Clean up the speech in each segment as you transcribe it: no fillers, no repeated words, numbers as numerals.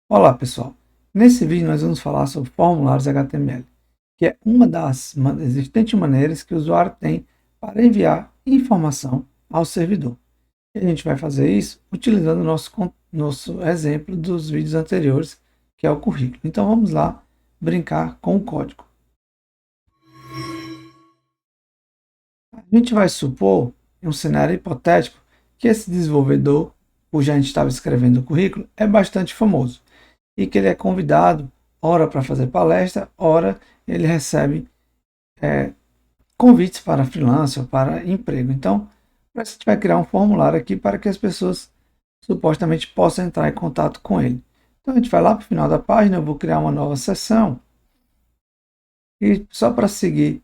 Olá pessoal, nesse vídeo nós vamos falar sobre formulários HTML, que é uma das existentes maneiras que o usuário tem para enviar informação ao servidor. E a gente vai fazer isso utilizando o nosso exemplo dos vídeos anteriores, que é o currículo. Então vamos lá brincar com o código. A gente vai supor, em um cenário hipotético, que esse desenvolvedor, cuja a gente estava escrevendo o currículo, é bastante famoso e que ele é convidado, ora para fazer palestra, ora ele recebe convites para freelance ou para emprego. Então, a gente vai criar um formulário aqui para que as pessoas supostamente possam entrar em contato com ele. Então, a gente vai lá para o final da página, eu vou criar uma nova seção e só para seguir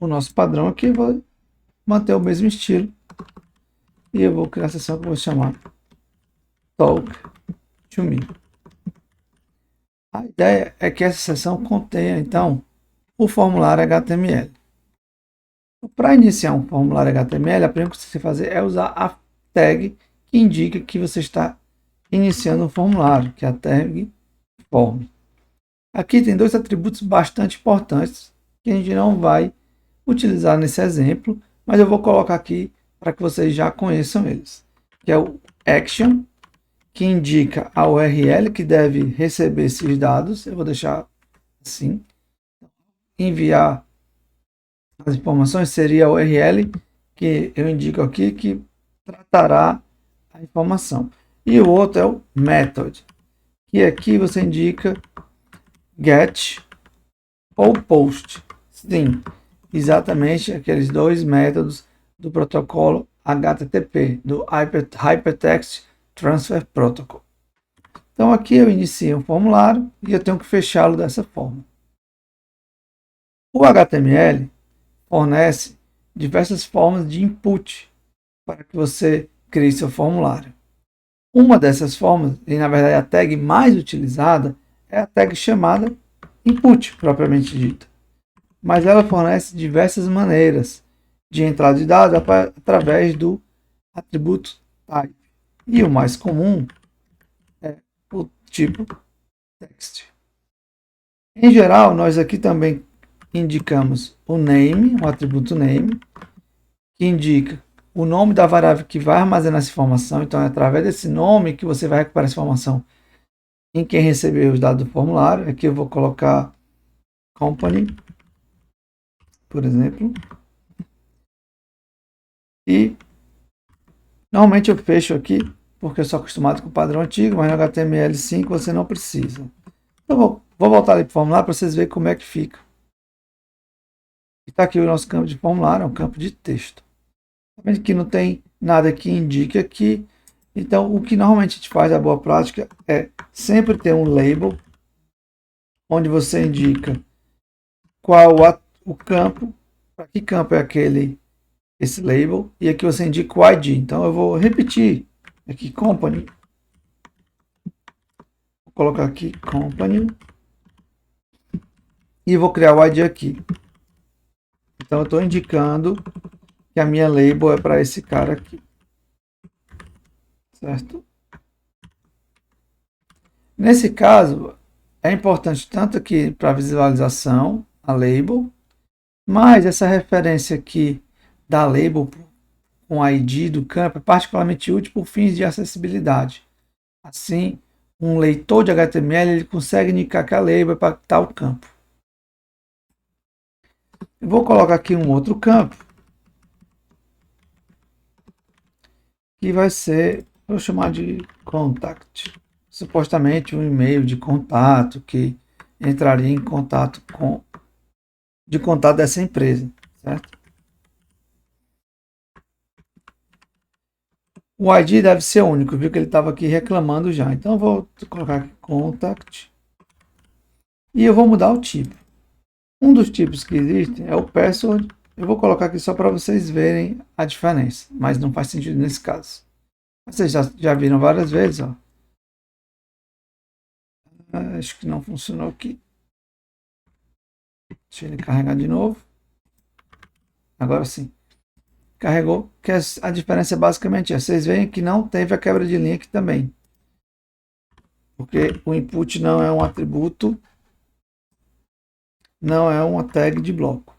o nosso padrão aqui, eu vou manter o mesmo estilo e eu vou criar a seção que eu vou chamar Talk to Me. A ideia é que essa seção contenha, então, o formulário HTML. Para iniciar um formulário HTML, a primeira coisa que você fazer é usar a tag que indica que você está iniciando um formulário, que é a tag form. Aqui tem dois atributos bastante importantes que a gente não vai utilizar nesse exemplo, mas eu vou colocar aqui para que vocês já conheçam eles, que é o action, que indica a URL que deve receber esses dados. Eu vou deixar assim. Enviar as informações seria a URL que eu indico aqui que tratará a informação. E o outro é o method, que aqui você indica get ou post. Sim, exatamente aqueles dois métodos do protocolo HTTP, do Hypertext Transfer Protocol. Então aqui eu inicio um formulário e eu tenho que fechá-lo dessa forma. O HTML fornece diversas formas de input para que você crie seu formulário. Uma dessas formas, e na verdade a tag mais utilizada, é a tag chamada input, propriamente dita. Mas ela fornece diversas maneiras de entrada de dados através do atributo type. E o mais comum é o tipo text. Em geral, nós aqui também indicamos o name, o atributo name, que indica o nome da variável que vai armazenar essa informação. Então, é através desse nome que você vai recuperar essa informação em quem recebeu os dados do formulário. Aqui eu vou colocar company, por exemplo. E normalmente eu fecho aqui, porque eu sou acostumado com o padrão antigo, mas no HTML5 você não precisa. Então, vou voltar ali para o formulário para vocês verem como é que fica. Está aqui o nosso campo de formulário, é um campo de texto. Que não tem nada que indique aqui. Então, o que normalmente a gente faz, a boa prática, é sempre ter um label, onde você indica qual o campo, para que campo é esse label, e aqui você indica o ID. Então, eu vou repetir aqui, company, vou colocar aqui company, e vou criar o ID aqui. Então, eu estou indicando que a minha label é para esse cara aqui. Certo? Nesse caso, é importante tanto aqui para visualização, a label, mas essa referência aqui da label com ID do campo é particularmente útil por fins de acessibilidade. Assim, um leitor de HTML ele consegue indicar que a label é para tal campo. Eu vou colocar aqui um outro campo, que vai ser, vou chamar de contact. Supostamente um e-mail de contato que entraria em contato de contato dessa empresa, certo? O ID deve ser único, viu que ele estava aqui reclamando já. Então eu vou colocar aqui contact e eu vou mudar o tipo. Um dos tipos que existem é o password. Eu vou colocar aqui só para vocês verem a diferença, mas não faz sentido nesse caso. Vocês já viram várias vezes, ó. Acho que não funcionou aqui. Deixa ele carregar de novo. Agora sim. Carregou, que a diferença é basicamente essa. Vocês veem que não teve a quebra de linha aqui também. porque o input não é um atributo, não é uma tag de bloco.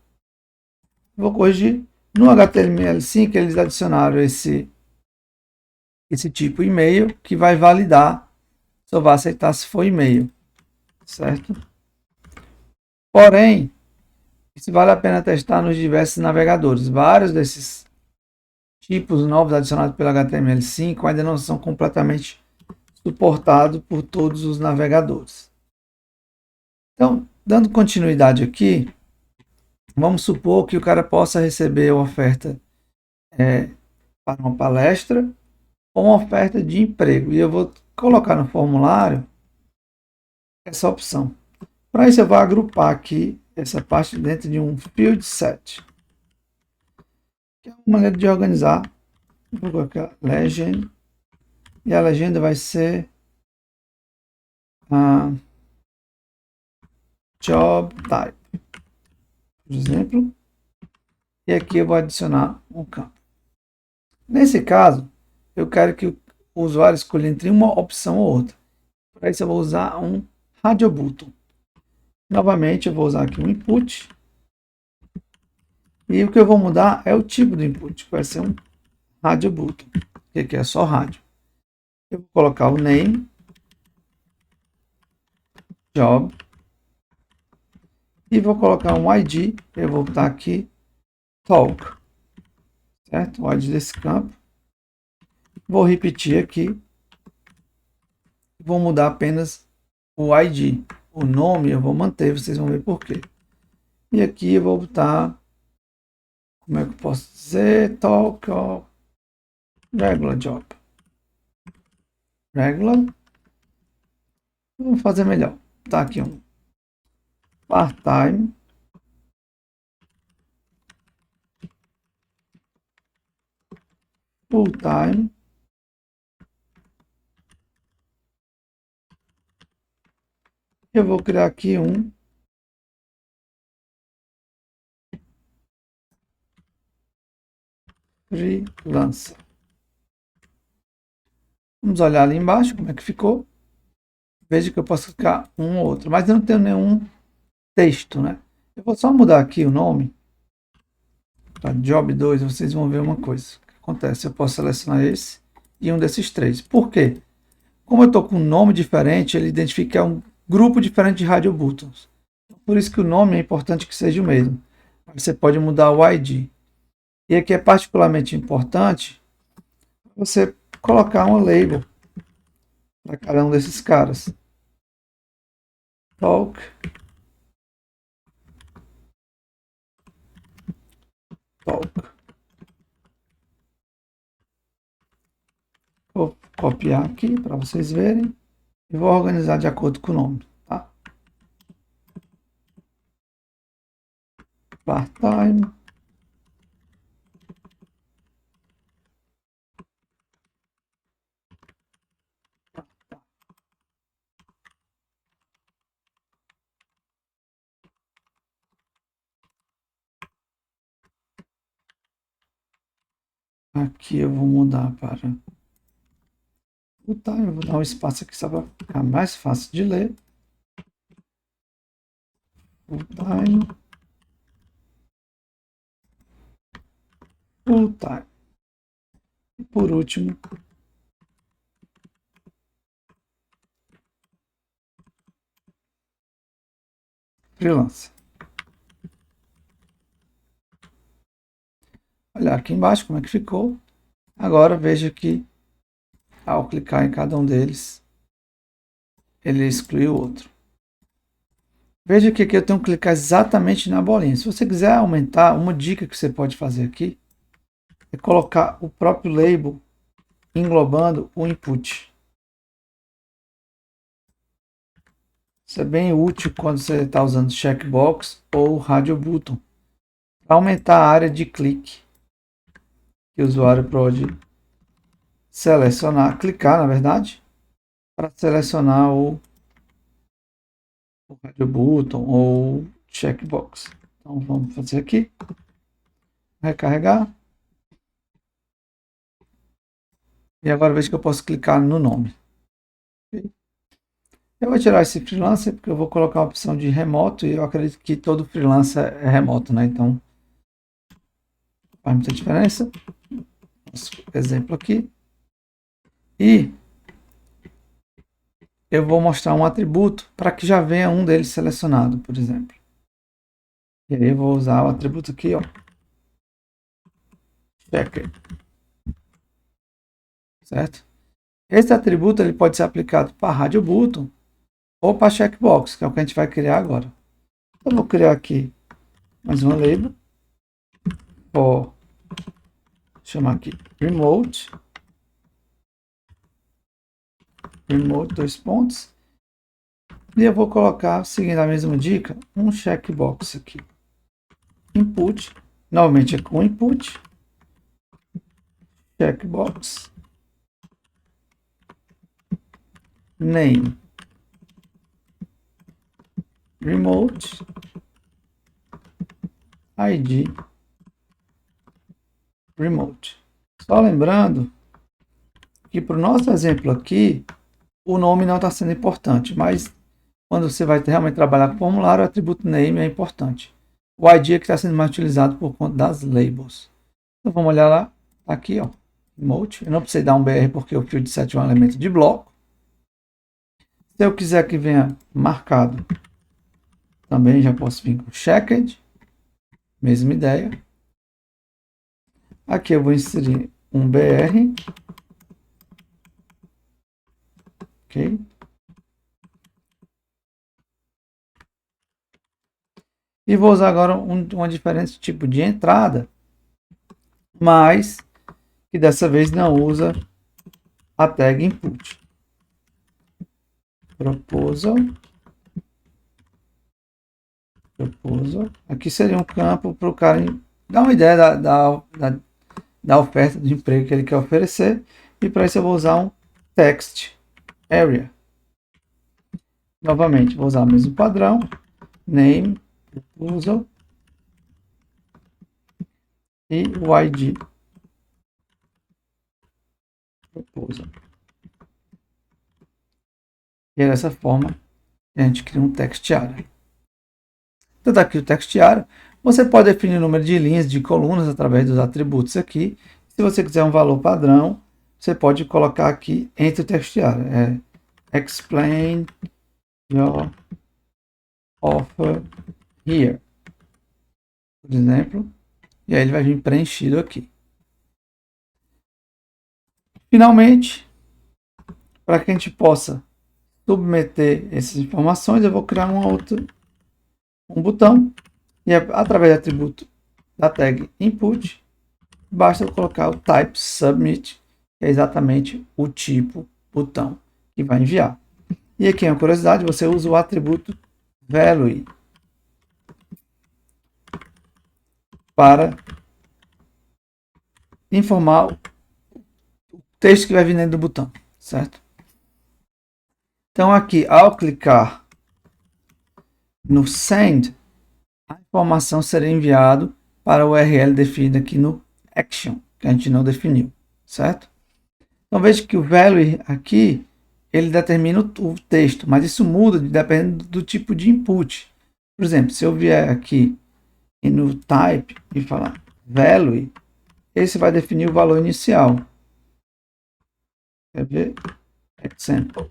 Vou corrigir. No HTML5 eles adicionaram esse tipo e-mail que vai validar, só vai aceitar se for e-mail, certo? Porém, isso vale a pena testar nos diversos navegadores. Vários desses tipos novos adicionados pelo HTML5 ainda não são completamente suportados por todos os navegadores. Então, dando continuidade aqui, vamos supor que o cara possa receber a oferta para uma palestra ou uma oferta de emprego. E eu vou colocar no formulário essa opção. Para isso, eu vou agrupar aqui essa parte dentro de um field set, que é uma maneira de organizar. Vou colocar legend, e a legenda vai ser a job type, por exemplo. E aqui eu vou adicionar um campo. Nesse caso, eu quero que o usuário escolha entre uma opção ou outra. Para isso, eu vou usar um radio button. Novamente, eu vou usar aqui um input. E o que eu vou mudar é o tipo do input, que vai ser um radio button, que aqui é só rádio. Eu vou colocar o name, job, e vou colocar um ID. Eu vou botar aqui talk, certo? O ID desse campo. Vou repetir aqui. Vou mudar apenas o ID. O nome eu vou manter, vocês vão ver por quê. E aqui eu vou botar, como é que eu posso dizer? Talk or regular job. Regular. Vamos fazer melhor. Tá aqui um part-time. Full-time. Eu vou criar aqui um freelancer. Vamos olhar ali embaixo como é que ficou. Veja que eu posso clicar um ou outro, mas eu não tenho nenhum texto, né? Eu vou só mudar aqui o nome para job 2, vocês vão ver uma coisa. O que acontece? Eu posso selecionar esse e um desses três. Por quê? Como eu estou com um nome diferente, ele identifica um grupo diferente de radio buttons. Por isso que o nome é importante que seja o mesmo. Você pode mudar o ID. E aqui é particularmente importante você colocar uma label para cada um desses caras. Talk. Talk. Vou copiar aqui para vocês verem e vou organizar de acordo com o nome, tá? Part-time. Aqui eu vou mudar para full-time. Eu vou dar um espaço aqui só para ficar mais fácil de ler. Full-time. Full-time. E por último, freelancer. Olha aqui embaixo como é que ficou. Agora veja que ao clicar em cada um deles, ele exclui o outro. Veja que aqui eu tenho que clicar exatamente na bolinha. Se você quiser aumentar, uma dica que você pode fazer aqui é colocar o próprio label englobando o input. Isso é bem útil quando você está usando checkbox ou radio button, para aumentar a área de clique que o usuário pode selecionar, clicar na verdade, para selecionar o radio button ou checkbox. Então vamos fazer aqui, recarregar. E agora veja que eu posso clicar no nome. Eu vou tirar esse freelancer porque eu vou colocar a opção de remoto e eu acredito que todo freelancer é remoto, né? Então, faz muita diferença. Nosso exemplo aqui. E eu vou mostrar um atributo para que já venha um deles selecionado, por exemplo. E aí eu vou usar o atributo aqui, ó. Checker. Certo? Esse atributo ele pode ser aplicado para Radio Button ou para checkbox, que é o que a gente vai criar agora. Eu vou criar aqui mais uma label. Vou chamar aqui remote. Remote, dois pontos. E eu vou colocar, seguindo a mesma dica, um checkbox aqui. Input. Novamente é com input. Checkbox. Name. Remote. ID. Remote. Só lembrando que para o nosso exemplo aqui, o nome não está sendo importante, mas quando você vai realmente trabalhar com o formulário, o atributo name é importante. O ID é que está sendo mais utilizado por conta das labels. Então vamos olhar lá, aqui ó, remote. Eu não precisei dar um BR porque o field set é um elemento de bloco. Se eu quiser que venha marcado, também já posso vir com checked, mesma ideia. Aqui eu vou inserir um BR. Ok. E vou usar agora uma diferente tipo de entrada, mas que dessa vez não usa a tag input. Proposal. Aqui seria um campo para o cara dar uma ideia da oferta de emprego que ele quer oferecer. E para isso eu vou usar um text area. Novamente, vou usar o mesmo padrão. Name, proposal e o ID. Proposal. E dessa forma a gente cria um text area. Então tá aqui o text area. Você pode definir o número de linhas, de colunas através dos atributos aqui. Se você quiser um valor padrão, você pode colocar aqui entre o text area. Explain your offer here, por exemplo. E aí ele vai vir preenchido aqui. Finalmente, para que a gente possa submeter essas informações, eu vou criar um botão. E através do atributo da tag input, basta eu colocar o type submit, que é exatamente o tipo botão que vai enviar. E aqui, uma curiosidade, você usa o atributo value para informar o texto que vai vir dentro do botão, certo? Então aqui, ao clicar no send, a informação será enviada para o URL definido aqui no action, que a gente não definiu, certo? Então veja que o value aqui, ele determina o texto, mas isso muda dependendo do tipo de input. Por exemplo, se eu vier aqui e no type e falar value, esse vai definir o valor inicial. Quer ver? Example.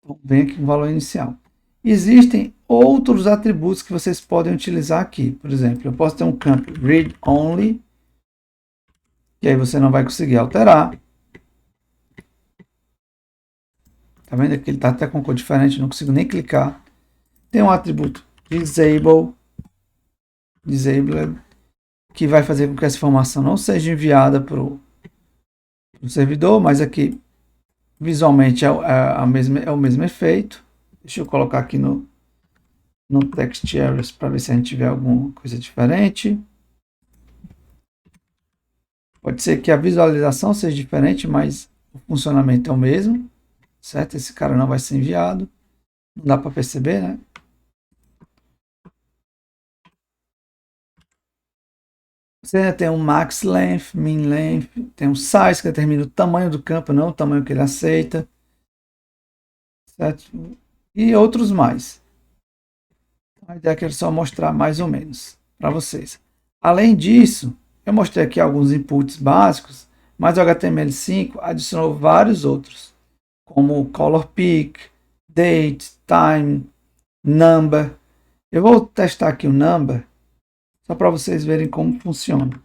Então, vem aqui o valor inicial. Existem outros atributos que vocês podem utilizar aqui. Por exemplo, eu posso ter um campo read only, que aí você não vai conseguir alterar. Tá vendo aqui? Ele está até com cor diferente, não consigo nem clicar. Tem um atributo disable, que vai fazer com que essa informação não seja enviada para o servidor, mas aqui visualmente é o mesmo efeito. Deixa eu colocar aqui no text areas para ver se a gente tiver alguma coisa diferente. Pode ser que a visualização seja diferente, mas o funcionamento é o mesmo, certo? Esse cara não vai ser enviado. Não dá para perceber, né? Você tem um max length, min length, tem um size que determina o tamanho do campo, não o tamanho que ele aceita. certo? E outros mais. A ideia é que é só mostrar mais ou menos para vocês. Além disso, eu mostrei aqui alguns inputs básicos, mas o HTML5 adicionou vários outros, como color pick, date, time, number. Eu vou testar aqui o number, só para vocês verem como funciona.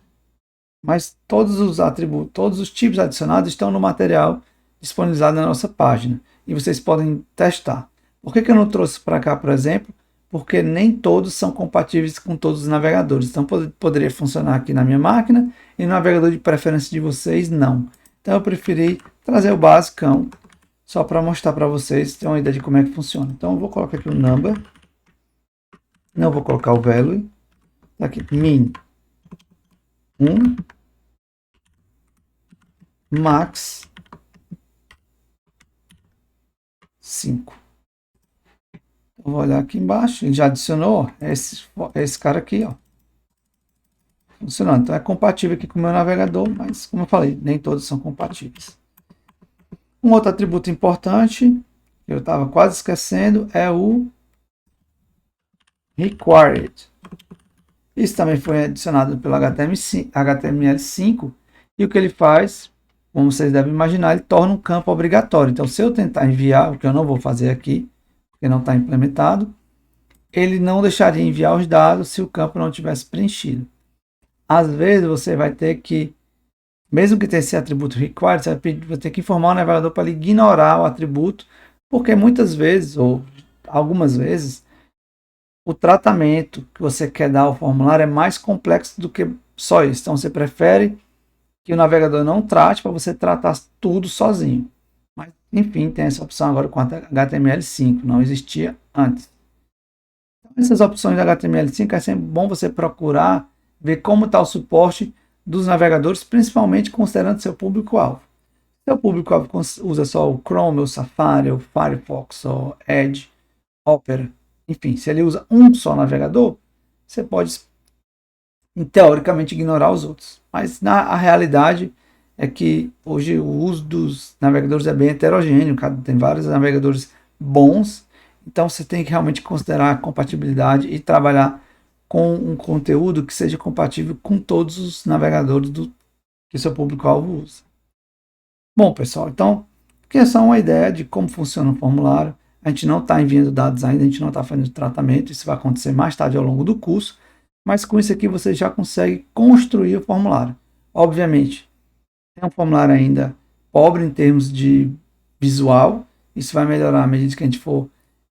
Mas todos os atributos, todos os tipos adicionados estão no material disponibilizado na nossa página e vocês podem testar. Por que eu não trouxe para cá, por exemplo? Porque nem todos são compatíveis com todos os navegadores. Então poderia funcionar aqui na minha máquina e no navegador de preferência de vocês não. Então eu preferi trazer o basicão só para mostrar para vocês ter uma ideia de como é que funciona. Então eu vou colocar aqui o number, não vou colocar o value, aqui min 1, max 5. Eu vou olhar aqui embaixo, ele já adicionou esse cara aqui, ó, funcionando. Então é compatível aqui com o meu navegador, mas como eu falei, nem todos são compatíveis. Um outro atributo importante, que eu estava quase esquecendo, é o required. Isso também foi adicionado pelo HTML5 e o que ele faz, como vocês devem imaginar, ele torna um campo obrigatório. Então, se eu tentar enviar, o que eu não vou fazer aqui, porque não está implementado, ele não deixaria enviar os dados se o campo não tivesse preenchido. Às vezes você vai ter que, mesmo que tenha esse atributo required, você vai ter que informar o navegador para ele ignorar o atributo, porque muitas vezes, ou algumas vezes, o tratamento que você quer dar ao formulário é mais complexo do que só isso. Então você prefere que o navegador não trate para você tratar tudo sozinho. Mas, enfim, tem essa opção agora com HTML5, não existia antes. Então, essas opções de HTML5 é sempre bom você procurar ver como está o suporte dos navegadores, principalmente considerando seu público-alvo. Seu público-alvo usa só o Chrome, o Safari, o Firefox, o Edge, Opera, enfim, se ele usa um só navegador, você pode, teoricamente, ignorar os outros. Mas a realidade é que hoje o uso dos navegadores é bem heterogêneo, tem vários navegadores bons, então você tem que realmente considerar a compatibilidade e trabalhar com um conteúdo que seja compatível com todos os navegadores que seu público-alvo usa. Bom, pessoal, então, que é só uma ideia de como funciona o formulário. A gente não está enviando dados ainda, a gente não está fazendo tratamento, isso vai acontecer mais tarde ao longo do curso, mas com isso aqui você já consegue construir o formulário. Obviamente, é um formulário ainda pobre em termos de visual, isso vai melhorar à medida que a gente for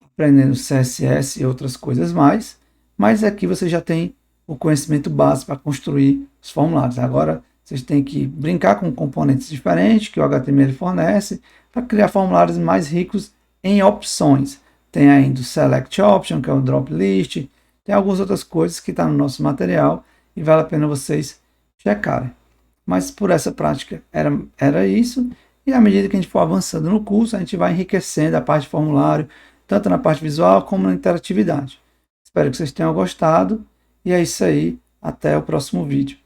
aprendendo CSS e outras coisas mais, mas aqui você já tem o conhecimento básico para construir os formulários. Agora vocês têm que brincar com componentes diferentes que o HTML fornece para criar formulários mais ricos em opções. Tem ainda o Select Option, que é o Drop List, tem algumas outras coisas que estão no nosso material e vale a pena vocês checarem. Mas por essa prática era isso, e à medida que a gente for avançando no curso, a gente vai enriquecendo a parte de formulário, tanto na parte visual como na interatividade. Espero que vocês tenham gostado, e é isso aí, até o próximo vídeo.